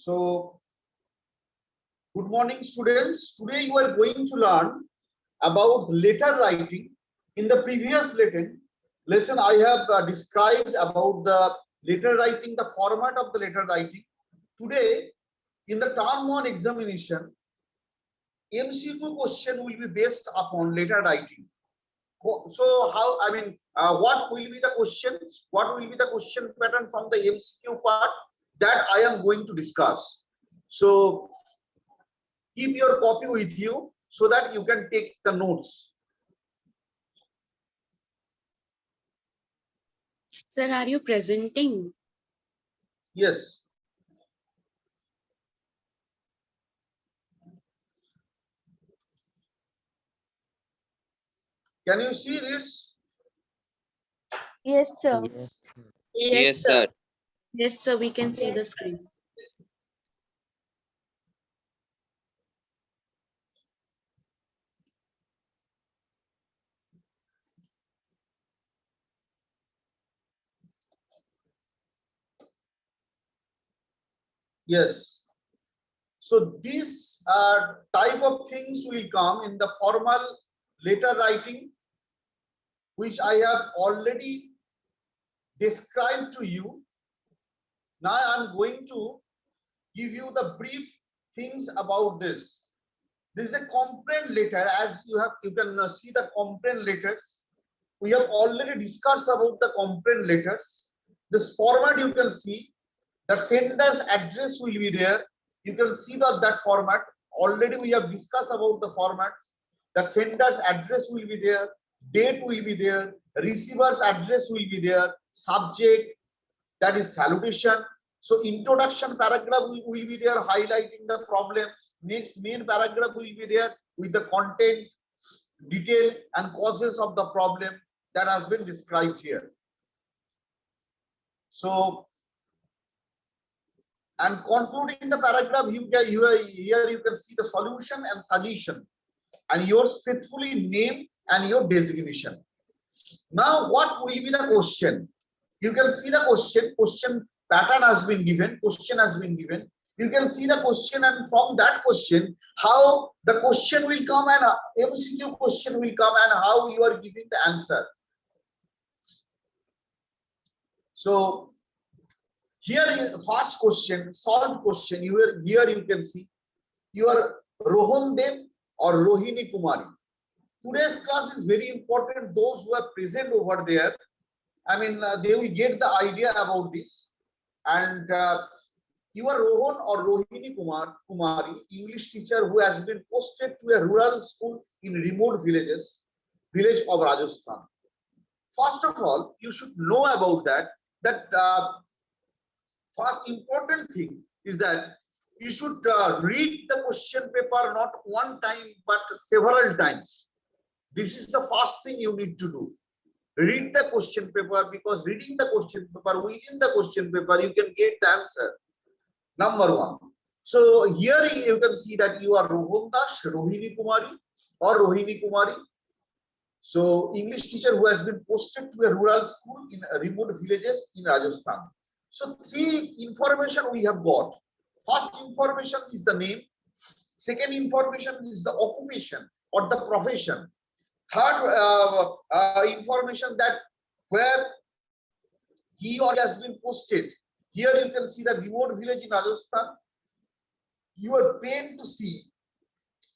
So, good morning, students. Today you are going to learn about letter writing. In the previous lesson I have described about the letter writing, the format of the letter writing. Today, in the term 1 examination, MCQ question will be based upon letter writing. So, what will be the questions? What will be the question pattern from the MCQ part that I am going to discuss? So, keep your copy with you so that you can take the notes. Sir, are you presenting? Yes. Can you see this? Yes, sir. Yes, sir. Yes, sir, we can see the screen. Yes. So these type of things will come in the formal letter writing, which I have already described to you. Now I'm going to give you the brief things about this. This is a complaint letter. As you can see the complaint letters. We have already discussed about the complaint letters. This format you can see, the sender's address will be there. You can see that format. Already we have discussed about the formats. The sender's address will be there, date will be there, receiver's address will be there, subject, that is salutation. So introduction paragraph will be there highlighting the problems. Next main paragraph will be there with the content, detail and causes of the problem that has been described here. So, and concluding the paragraph, here you can see the solution and suggestion, and yours faithfully name and your designation. Now, what will be the question? You can see the question pattern has been given, question has been given. You can see the question, and from that question, how the question will come and MCQ question will come and how you are giving the answer. So here is first question, solved question. Here you can see you are Rohan Dev or Rohini Kumari. Today's class is very important. Those who are present over there, they will get the idea about this. And you are Rohan or Rohini Kumari, English teacher who has been posted to a rural school in remote village of Rajasthan. First of all, you should know about that. First important thing is that you should read the question paper not one time but several times. This is the first thing you need to do. Read the question paper, because reading the question paper, within the question paper you can get the answer. Number one. So here you can see that you are Rohan Das, Rohini Kumari or Rohini Kumari. So English teacher who has been posted to a rural school in remote villages in Rajasthan. So three information we have got. First information is the name. Second information is the occupation or the profession. Third information that where he or she has been posted. Here you can see the remote village in Rajasthan. You are pained to see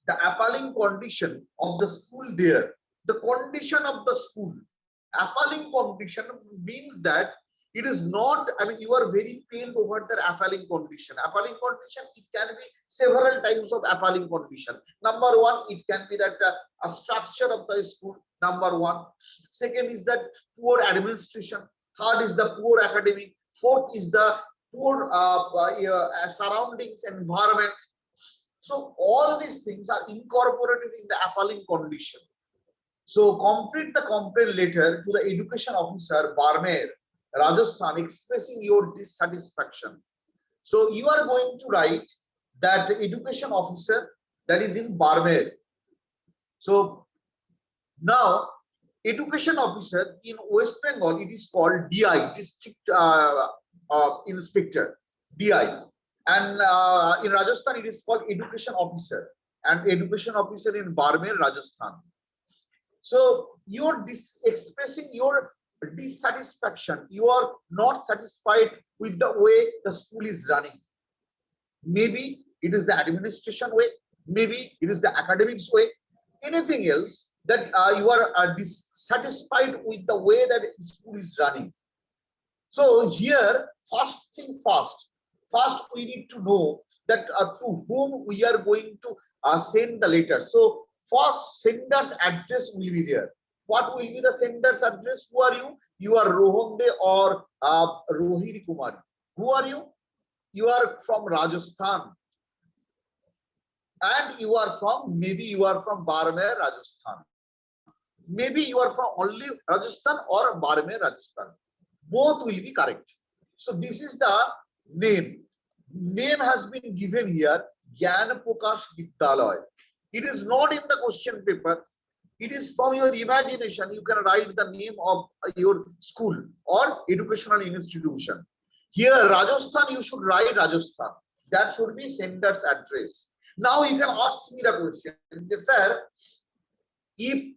the appalling condition of the school there. The condition of the school. Appalling condition means that it is not, you are very pained over the appalling condition. Appalling condition, it can be several types of appalling condition. Number one, it can be that a structure of the school, number one. Second is that poor administration. Third is the poor academic. Fourth is the poor surroundings and environment. So all these things are incorporated in the appalling condition. So complete the complaint letter to the education officer, Barmer, Rajasthan, expressing your dissatisfaction. So you are going to write that education officer that is in Barmer. So now education officer in West Bengal, it is called DI, district inspector, DI. And in Rajasthan, it is called education officer, and education officer in Barmer, Rajasthan. So you're expressing your dissatisfaction. You are not satisfied with the way the school is running. Maybe it is the administration way, maybe it is the academics way, anything else that you are dissatisfied with the way that school is running. So here, first thing first we need to know that to whom we are going to send the letter. So first, sender's address will be there. What will be the sender's address? Who are you? You are Rohande or Rohini Kumari. Who are you? You are from Rajasthan, and you are from, maybe you are from Barmer, Rajasthan. Maybe you are from only Rajasthan or Barmer, Rajasthan. Both will be correct. So this is the name. Name has been given here, Gyan Prakash Vidyalaya. It is not in the question paper. It is from your imagination. You can write the name of your school or educational institution. Here, Rajasthan, you should write Rajasthan. That should be sender's address. Now you can ask me the question, sir, if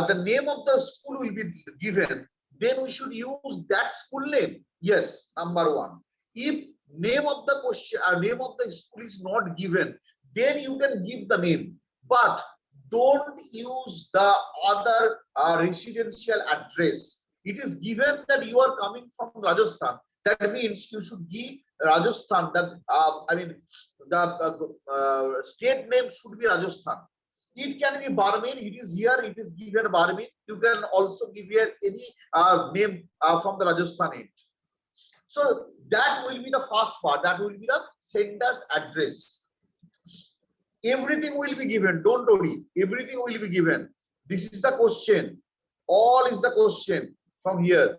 the name of the school will be given, then we should use that school name. Yes, number one. If name of the question or name of the school is not given, then you can give the name, but don't use the other residential address. It is given that you are coming from Rajasthan. That means you should give Rajasthan. That the state name should be Rajasthan. It can be Barmer. It is here. It is given Barmer. You can also give here any name from the Rajasthan end. So that will be the first part. That will be the sender's address. Everything will be given. Don't worry. Everything will be given. This is the question. All is the question from here.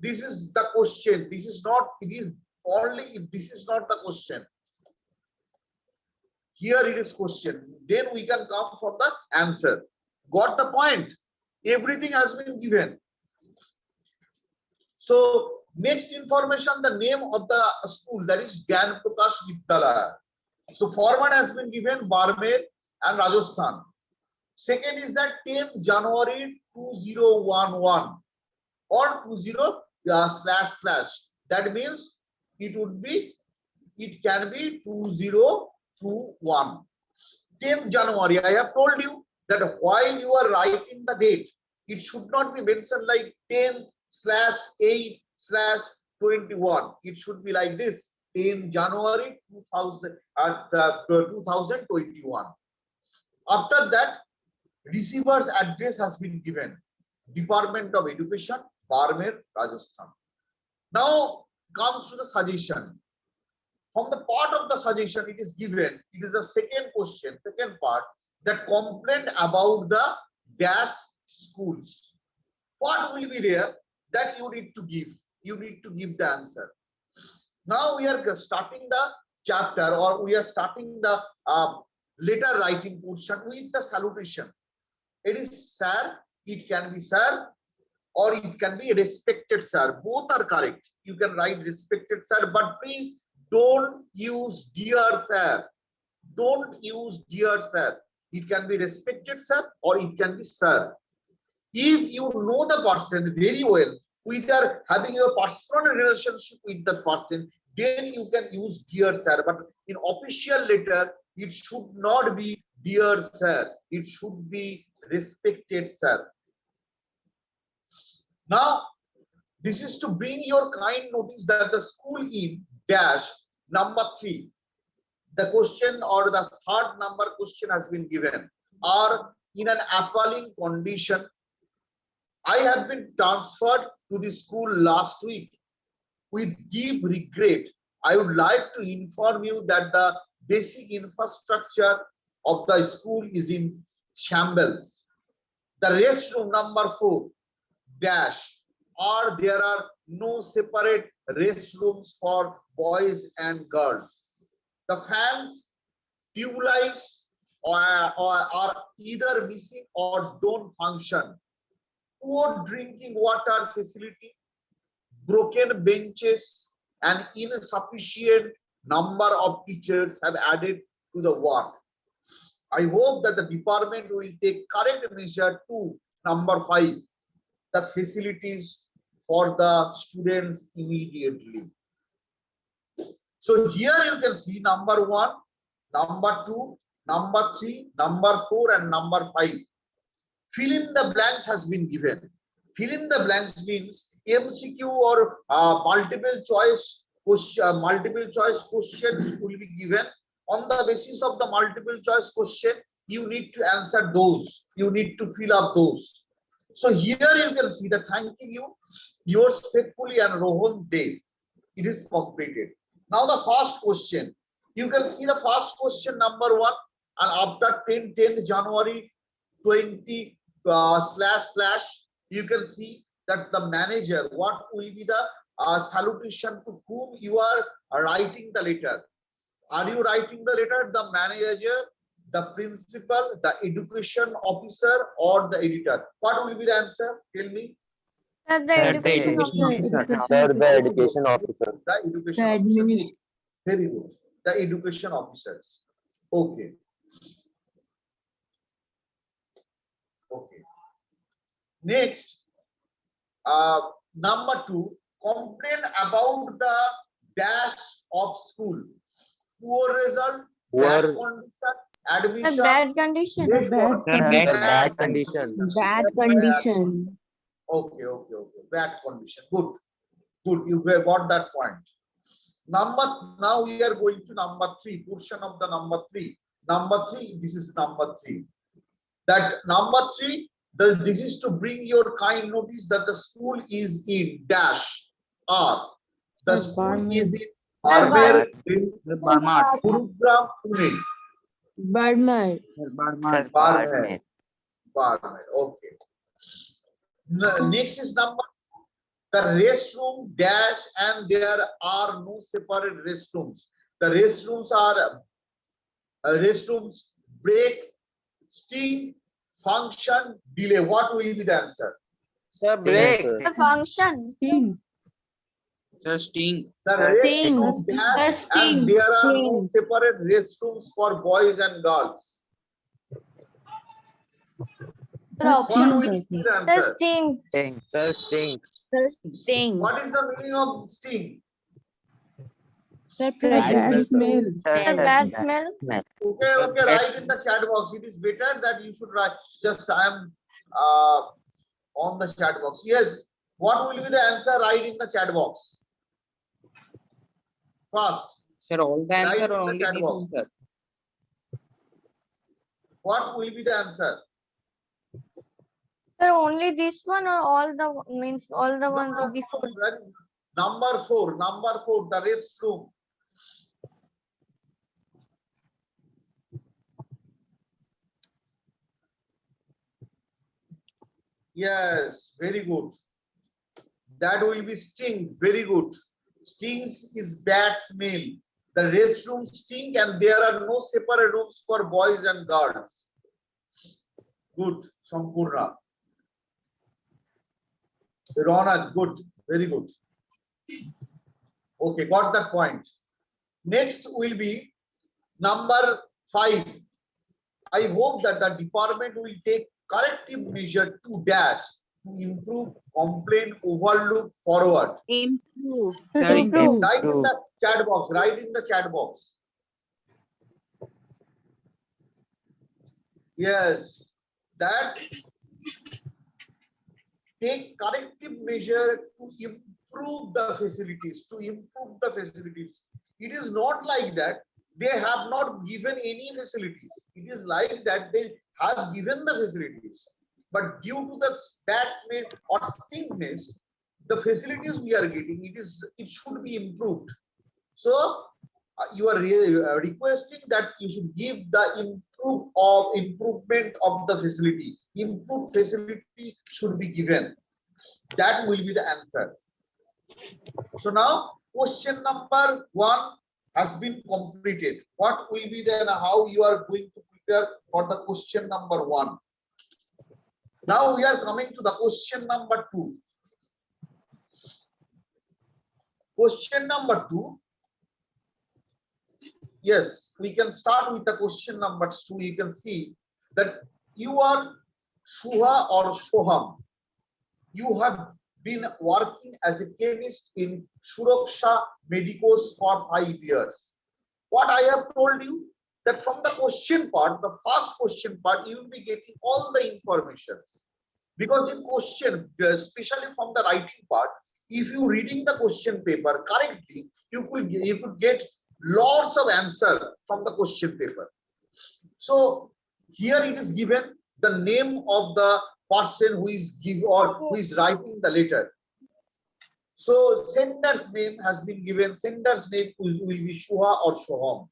This is the question. This is not. It is only if this is not the question. Here it is question. Then we can come from the answer. Got the point? Everything has been given. So next information, the name of the school, that is Gyan Prakash Vidyalaya. So format has been given, Barmer and Rajasthan. Second is that 10th January 2011 or 20 // That means it would be, it can be 2021. 10th January. I have told you that while you are writing the date, it should not be mentioned like 10/8/21. It should be like this, 10 January 2021. After that, receiver's address has been given. Department of Education, Barmer, Rajasthan. Now comes to the suggestion. From the part of the suggestion, it is given. It is the second question, second part, that complaint about the dash schools. What will be there that you need to give? You need to give the answer. Now we are starting the chapter, or we are starting the letter writing portion with the salutation. It is sir, it can be sir, or it can be respected sir. Both are correct. You can write respected sir, but please don't use dear sir. Don't use dear sir. It can be respected sir, or it can be sir. If you know the person very well, either having a personal relationship with the person, then you can use dear sir. But in official letter, it should not be dear sir. It should be respected sir. Now, this is to bring your kind notice that the school in dash number 3, the question or the third number question has been given, are in an appalling condition. I have been transferred to the school last week. With deep regret, I would like to inform you that the basic infrastructure of the school is in shambles. The restroom number 4 dash, or there are no separate restrooms for boys and girls. The fans, tube lights are either missing or don't function. Poor drinking water facility, broken benches, and insufficient number of teachers have added to the work. I hope that the department will take correct measure to number 5, the facilities for the students immediately. So here you can see number 1, number 2, number 3, number 4, and number 5. Fill in the blanks has been given. Fill in the blanks means MCQ or multiple choice questions will be given. On the basis of the multiple choice question, you need to answer those. You need to fill up those. So here you can see the thanking you, yours faithfully, and Rohan Dev. It is completed. Now the first question. You can see the first question number 1, and after 10th January 20 / you can see that the manager, what will be the salutation to whom you are writing the letter. Are you writing the letter the manager, the principal, the education officer, or the editor? What will be the answer? Tell me. Sir, the Sir, the education education officer. officer. Sir, the education officer. The education officer. Good. Very good. The education officers. Okay. Okay. Next, number 2, complain about the dash of school. Poor result, bad Poor- condition, The admission, bad condition. great Sir, condition. Bad condition. Bad condition. Okay. Bad condition. Good. You got that point. Now we are going to number 3, portion of the number 3. Number 3, this is number 3. That number 3, this is to bring your kind notice that the school is in dash R. The Sir, school is in Barmer. Barmer. Gurugram, Pune. Barmer. Sir, Barmer. Barmer. Okay. Next is number. The restroom dash, and there are no separate restrooms. The restrooms are break, sting, function, delay. What will be the answer? Sir, break. Sir. The function. Sir, sting. The Sting. restroom dash, Sting. and there are no Sting. separate restrooms for boys and girls. The What option. will be the The answer? sting. Sir, stink. Sting. What is the meaning of sting? Sir, Bad smell. The bad smell. Okay, write in the chat box. It is better that you should write. Just I am on the chat box. Yes. What will be the answer? Write in the chat box. Fast. Sir, all the answer Right, or only chat this box. answer? What will be the answer? Sir, only this one or all the means all the ones before. Number 4. The restroom. Yes, very good. That will be stink. Very good. Stings is bad smell. The restroom stink, and there are no separate rooms for boys and girls. Good, Sampurna. Rona, good, very good. Okay, got that point. Next will be number 5. I hope that the department will take corrective measure to dash to improve, complain, overlook, forward. Improve. Sir, Improve. Write in the chat box. Write in the chat box. Yes, that take corrective measure to improve the facilities. It is not like that they have not given any facilities. It is like that they have given the facilities, but due to the bad smell or stinkness, the facilities we are getting, it should be improved. So you are requesting that you should give the improvement of the facility. Improved facility should be given. That will be the answer. So now question number 1 has been completed. What will be then how you are going to prepare for the question number 1? Now we are coming to the question number 2. Question number 2. yes, we can start with the question number 2. You can see that you are Shuha or Shoham. You have been working as a chemist in Suraksha Medicos for 5 years. What I have told you, that from the question part, the first question part, you will be getting all the information. Because in question, especially from the writing part, if you reading the question paper correctly, you could get lots of answer from the question paper. So here it is given the name of the person who is who is writing the letter. So sender's name has been given. Sender's name will be Shuha or Shoham.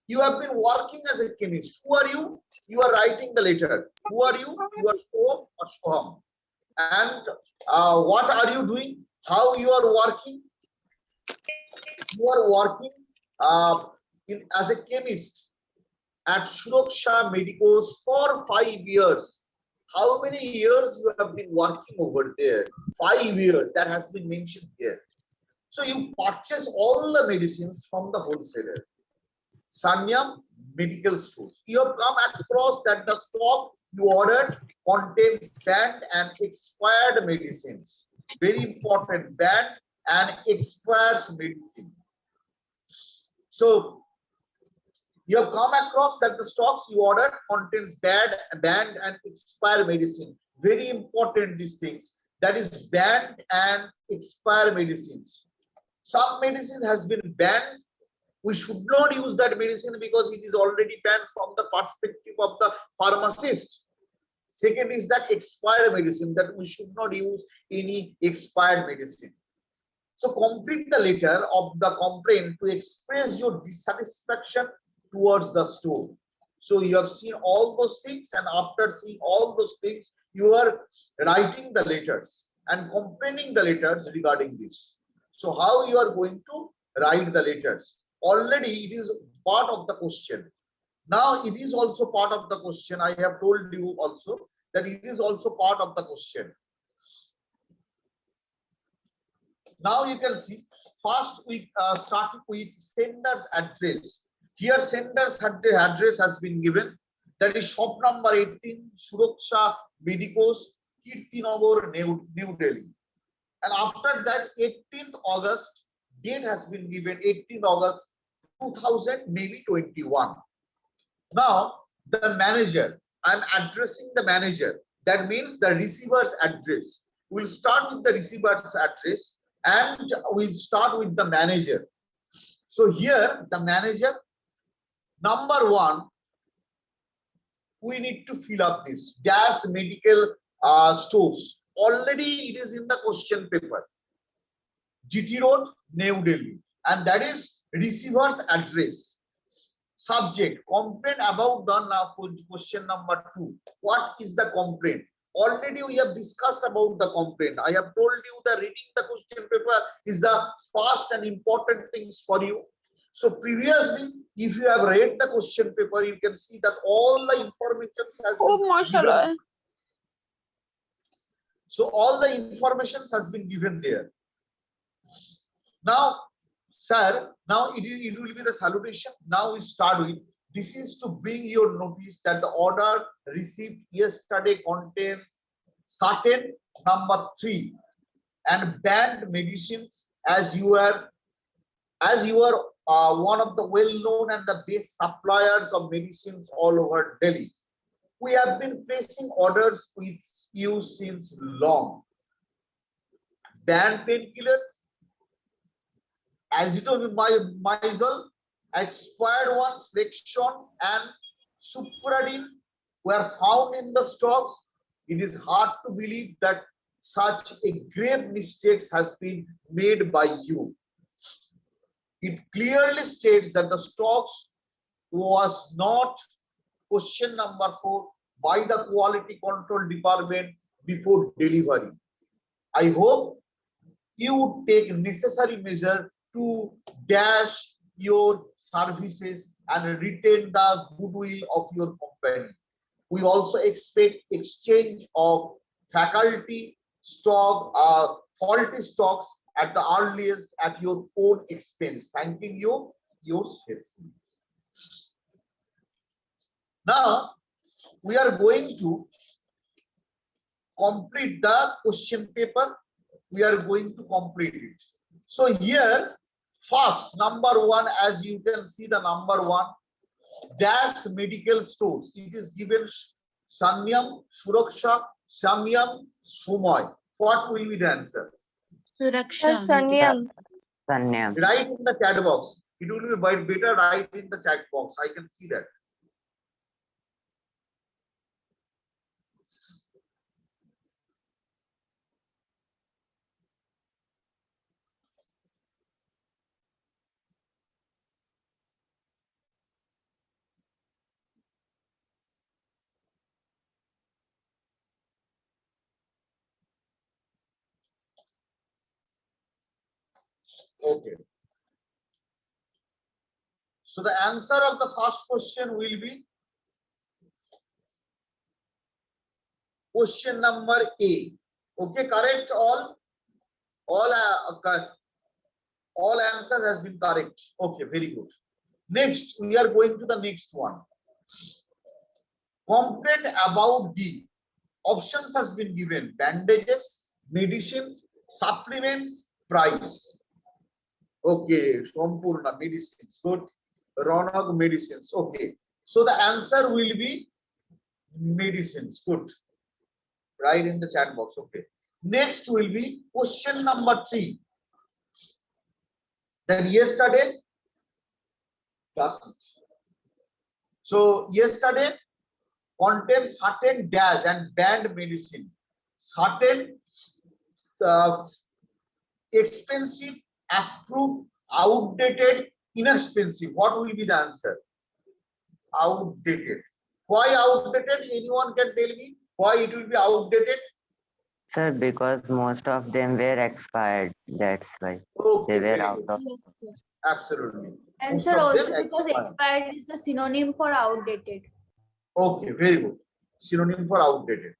You have been working as a chemist. Who are you? You are writing the letter. Who are you? You are Shoham or Shoham. And what are you doing? How you are working? You are working as a chemist at Suraksha Medicos for 5 years. How many years you have been working over there? 5 years, that has been mentioned here. So you purchase all the medicines from the wholesaler. Sanyam Medical Stores. You have come across that the stock you ordered contains banned and expired medicines. Very important, banned and expired medicine. So you have come across that the stocks you ordered contains banned and expired medicine. Very important, these things. That is banned and expired medicines. Some medicine has been banned. We should not use that medicine because it is already banned from the perspective of the pharmacist. Second is that expired medicine, that we should not use any expired medicine. So complete the letter of the complaint to express your dissatisfaction towards the store. So you have seen all those things, and after seeing all those things, you are writing the letters and complaining the letters regarding this. So how you are going to write the letters? Already it is part of the question. Now it is also part of the question. I have told you also that it is also part of the question. Now you can see, first we started with sender's address. Here sender's address has been given. That is shop number 18, Suraksha Medicos, Kirtinagar, New Delhi. And after that, 18th August, date has been given, 18th August 2000, maybe 21. Now, the manager, I'm addressing the manager. That means the receiver's address. We'll start with the receiver's address and we'll start with the manager. So here, the manager, number 1, we need to fill up this gas medical stores. Already it is in the question paper. GT Road, New Delhi, and that is receiver's address. Subject, complaint about the question number 2. What is the complaint? Already we have discussed about the complaint. I have told you that reading the question paper is the first and important things for you. So previously, if you have read the question paper, you can see that all the information has been given. So all the information has been given there. Now, sir, now it will be the salutation. Now we start with, this is to bring your notice that the order received yesterday contain certain number 3 and banned medicines, as you are one of the well-known and the best suppliers of medicines all over Delhi. We have been placing orders with you since long. Banned painkillers, azithromycin, expired ones, Flexon and Supradin were found in the stocks. It is hard to believe that such a grave mistake has been made by you. It clearly states that the stocks was not, question number 4, by the quality control department before delivery. I hope you would take necessary measure to dash your services and retain the goodwill of your company. We also expect exchange of faculty stock, faulty stocks at the earliest at your own expense. Thanking you, yours faithfully. Now we are going to complete the question paper. We are going to complete it. So here, first number one, as you can see, the number one, dash medical stores. It is given Sanyam, Suraksha, Samyam, Sumoy. What will be the answer? Sir, Suraksha. Sanyam. Sanyam. Write in the chat box. It will be better write in the chat box. I can see that. Okay. So the answer of the first question will be question number A. Okay, correct all answers has been correct. Okay, very good. Next, we are going to the next one. Complaint about the options has been given: bandages, medicines, supplements, price. Okay, Sampurna, medicines. Good. Ronak, medicines. Okay. So the answer will be medicines. Good. Write in the chat box. Okay. Next will be question number 3. Then yesterday, so yesterday contains certain dash and banned medicine, certain expensive, approved, outdated, inexpensive. What will be the answer? Outdated. Why outdated? Anyone can tell me why it will be outdated? Sir, because most of them were expired. That's why Okay, they were very out good. of. Yes, sir. Absolutely. And Most sir, of them also because expired. expired is the synonym for outdated. Okay, very good. Synonym for outdated.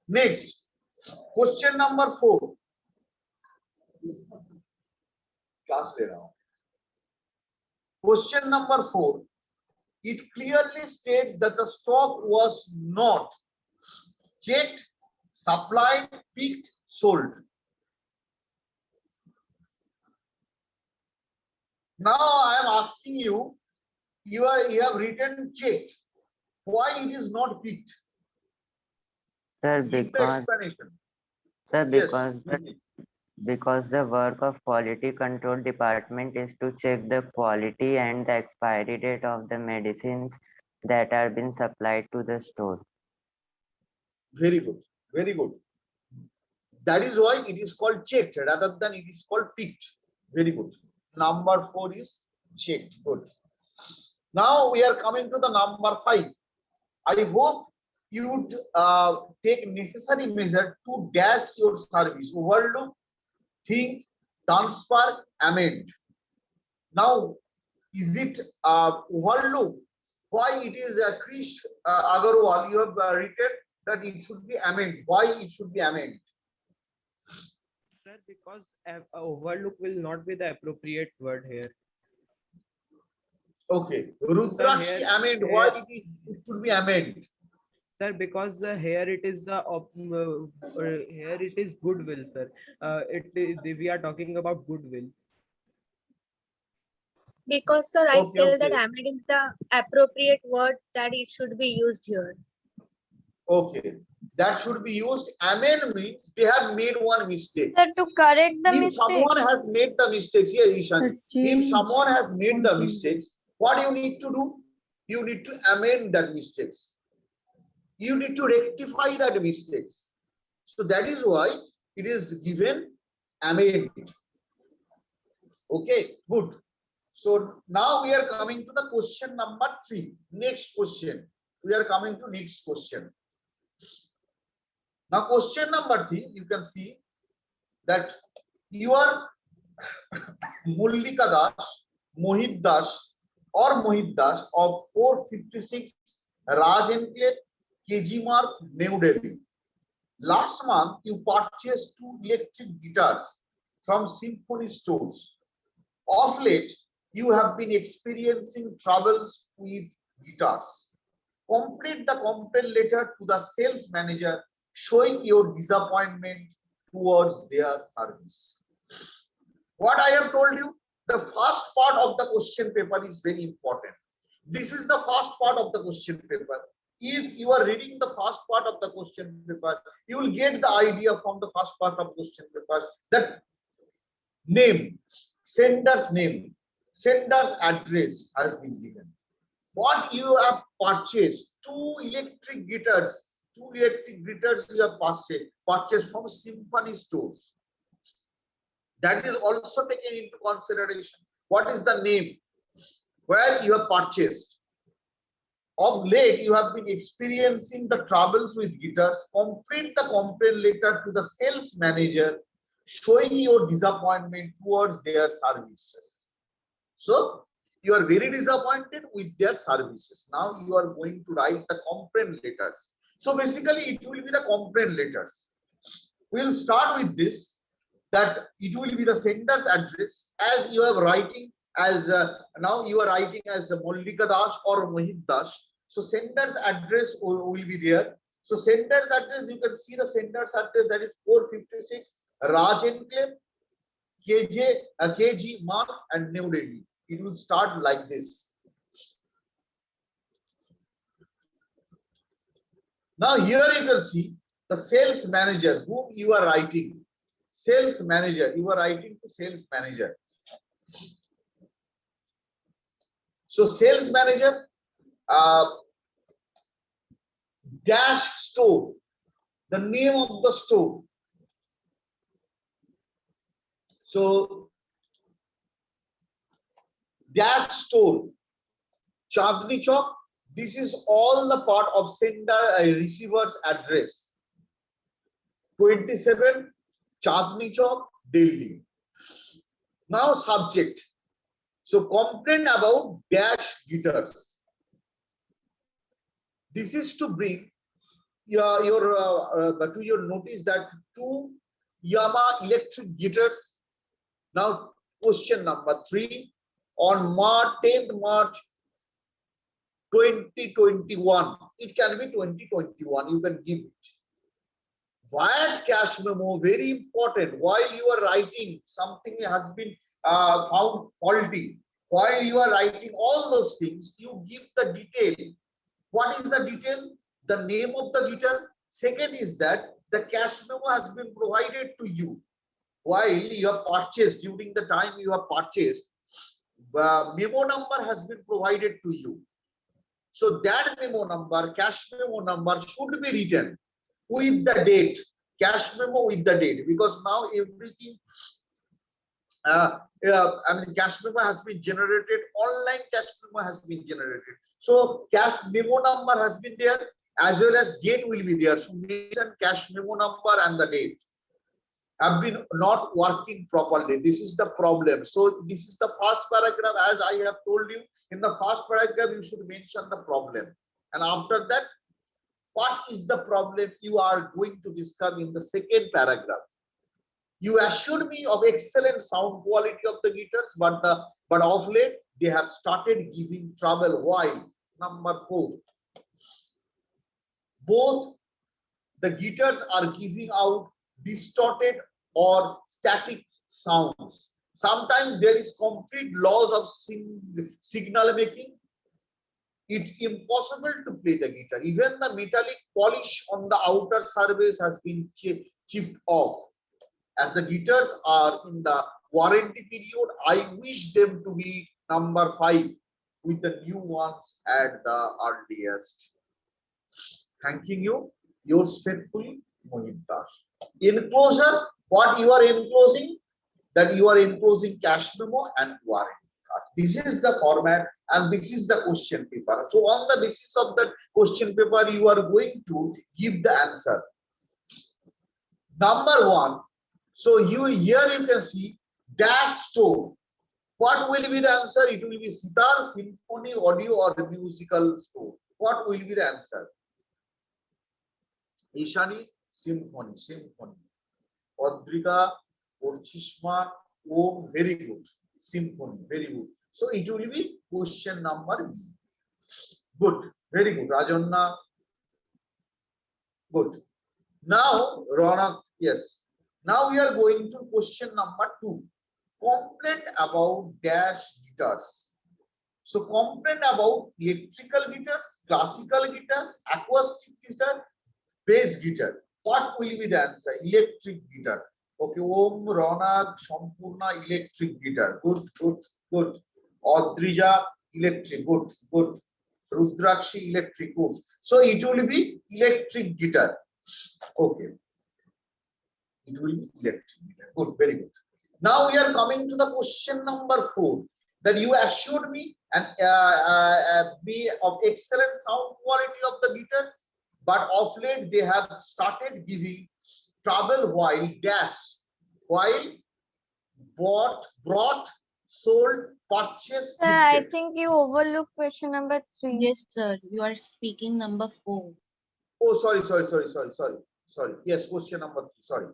Next, question number 4. Class ले रहा हूं. Question number 4. It clearly states that the stock was not checked, supplied, picked, sold. Now I am asking you, you have written checked. Why it is not picked? Sir, Give the because explanation. sir, Yes. because the work of quality control department is to check the quality and the expiry date of the medicines that are being supplied to the store. Very good. Very good. That is why it is called checked rather than it is called picked. Very good. Number 4 is checked. Good. Now we are coming to the number 5. I hope you would take necessary measure to dash your service. Overlook, think, transfer, amend. Now, is it overlook? Why it is Krish Agarwal? You have written that it should be amend. Why it should be amend? Sir, because overlook will not be the appropriate word here. Okay, Rudrakshi here- amend. Why it should be amend? Sir, because here it is here it is goodwill, sir. We are talking about goodwill. Because sir, I Okay, feel that okay. amend is the appropriate word that it should be used here. Okay, that should be used. Amend means they have made one mistake. Sir, to correct the If mistake. someone has made the mistakes, here, Ishan, if change someone has made the something. mistakes, what you need to do? You need to amend that mistakes. You need to rectify that mistakes. So that is why it is given amend. Okay, good. So now we are coming to the question number 3. Next question. We are coming to next question. Now question number 3, you can see that your Mullika Das, Mohit Das or Mohit Das of 456 Raj Enclave, KG Mark, New Delhi. Last month you purchased 2 electric guitars from Symphony stores. Of late, you have been experiencing troubles with guitars. Complete the complaint letter to the sales manager showing your disappointment towards their service. What I have told you, the first part of the question paper is very important. This is the first part of the question paper. If you are reading the first part of the question paper, you will get the idea from the first part of question paper that name, sender's name, sender's address has been given. What you have purchased, two electric guitars you have purchased from Symphony stores. That is also taken into consideration. What is the name? Where you have purchased? Of late, you have been experiencing the troubles with guitars. Complete the complaint letter to the sales manager showing your disappointment towards their services. So, you are very disappointed with their services. Now, you are going to write the complaint letters. So, basically, it will be the complaint letters. We will start with this, that it will be the sender's address, as you are writing as now you are writing as Mallika Das or Mohit Das. So sender's address will be there. So sender's address, you can see the sender's address, that is 456 Raj Enclave, KG Mark and New Delhi. It will start like this. Now here you can see the sales manager whom you are writing. Sales manager, you are writing to sales manager. So sales manager, dash store, the name of the store. So dash store, Chandni Chowk. This is all the part of sender receiver's address. 27 Chandni Chowk, Delhi. Now subject. So complain about dash guitars. This is to bring to your notice that two Yamaha electric guitars. Now question number 3, on 10th March 2021. It can be 2021. You can give it. Wired cash memo, very important. While you are writing, something has been found faulty. While you are writing all those things, you give the detail. What is the detail? The name of the guitar. Second is that the cash memo has been provided to you while you have purchased. During the time you have purchased, the memo number has been provided to you. So that memo number, cash memo number, should be written with the date. Cash memo with the date, because now everything cash memo has been generated, online cash memo has been generated. So cash memo number has been there, as well as date will be there. So mention cash memo number and the date have been not working properly. This is the problem. So this is the first paragraph. As I have told you, in the first paragraph you should mention the problem, and after that, what is the problem you are going to describe in the second paragraph. You assured me of excellent sound quality of the guitars, but of late they have started giving trouble. Why? Number 4. Both the guitars are giving out distorted or static sounds. Sometimes there is complete loss of signal making. It's impossible to play the guitar. Even the metallic polish on the outer surface has been chipped off. As the guitars are in the warranty period, I wish them to be number 5 with the new ones at the earliest. Thanking you. Yours faithfully, Mohit Das. Enclosure, what you are enclosing? That you are enclosing cash memo and warranty card. This is the format and this is the question paper. So on the basis of that question paper, you are going to give the answer. Number 1. So here you can see dash store. What will be the answer? It will be sitar, symphony, audio, or musical store. What will be the answer? Ishani, symphony. Adrika, Orchishma, Om, very good. Symphony, very good. So it will be question number B. Good. Very good. Rajanna. Good. Now, Ronak, yes. Now we are going to question number 2. Complaint about dash guitars. So complaint about electrical guitars, classical guitars, acoustic guitar, bass guitar. What will be the answer? Electric guitar. Okay, Om, Ronak, Sampurna, electric guitar. Good, good, good. Adrija, electric. Good, good. Rudrakshi, electric. Good. So it will be electric guitar. Okay. It will be electric guitar. Good, very good. Now we are coming to the question number 4. That you assured me and be of excellent sound quality of the guitars, but of late they have started giving trouble while dash, while brought, sold, purchased, Sir, I gifted. think you overlooked question number 3. Yes, sir. You are speaking number 4. Oh, sorry. Yes, question number 3. Sorry.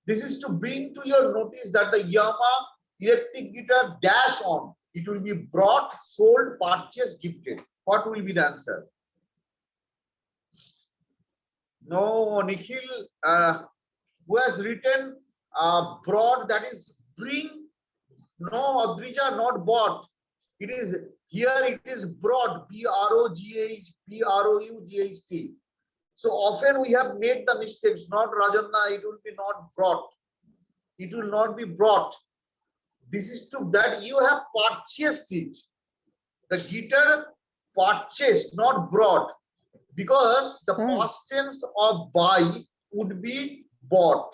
This is to bring to your notice that the Yamaha electric guitar dash on. It will be brought, sold, purchased, gifted. What will be the answer? No, Nikhil, who has written brought, that is bring. No, Adrija, not bought. It is here. It is brought. BROUGHT. So often we have made the mistakes. Not Rajanna. It will be not brought. It will not be brought. This is to that you have purchased it. The guitar purchased, not brought, because the Sir. past tense of buy would be bought,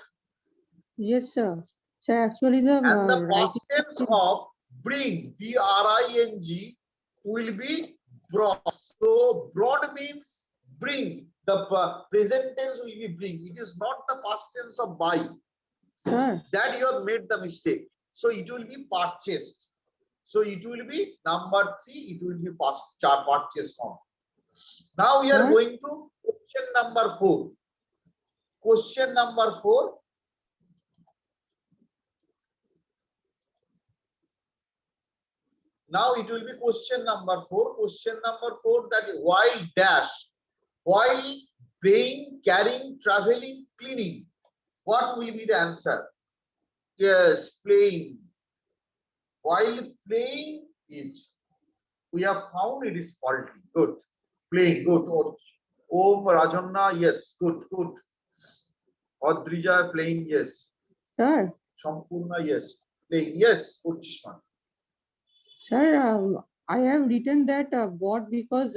Yes, sir. Sir, actually the and the writing past tense is- of bring, BRING, will be brought. So brought means bring. The present tense will be bring. It is not the past tense of buy. Sir, That you have made the mistake. So it will be purchased. So it will be number 3. It will be purchased form. Now we are Sir? going to question number 4. Question number 4. Now it will be question number 4. Question number 4, that while dash, while paying, carrying, traveling, cleaning, what will be the answer? Yes, playing. While playing it, we have found it is faulty. Good. Playing, good. Om Rajanna, yes, good, good. Adrija, playing, yes. sir, Sampurna, yes. Playing, yes. Uchishman. sir, I have written that what because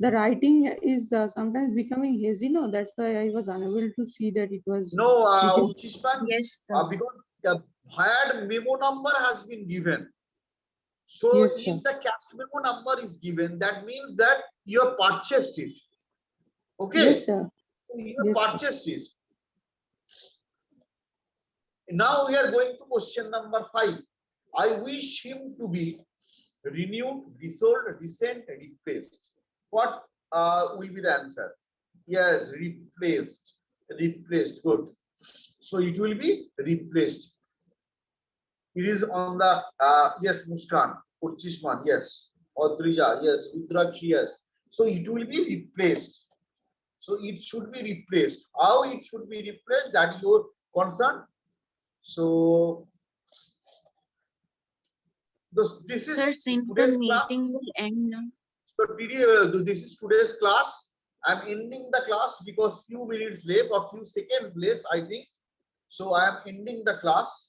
the writing is sometimes becoming hazy. No, that's why I was unable to see that it was. No, written. Uchishman, Yes, sir. because the hired memo number has been given. So Yes, if sir. the cash memo number is given, that means that you have purchased it. Okay. Yes, sir. So you have Yes, sir. purchased it. Now we are going to question number 5. I wish him to be renewed, resold, resent, replaced. What will be the answer? Yes, replaced. Replaced. Good. So it will be replaced. It is on the yes, Muskan, Uchishman, yes, Adrija, yes, Rudrakshi, yes. So it will be replaced. So it should be replaced. How it should be replaced? That is your concern. So this is Sir, since the today's class. meeting will end now. So this is today's class. I'm ending the class because few minutes late or few seconds late, I think. So I am ending the class.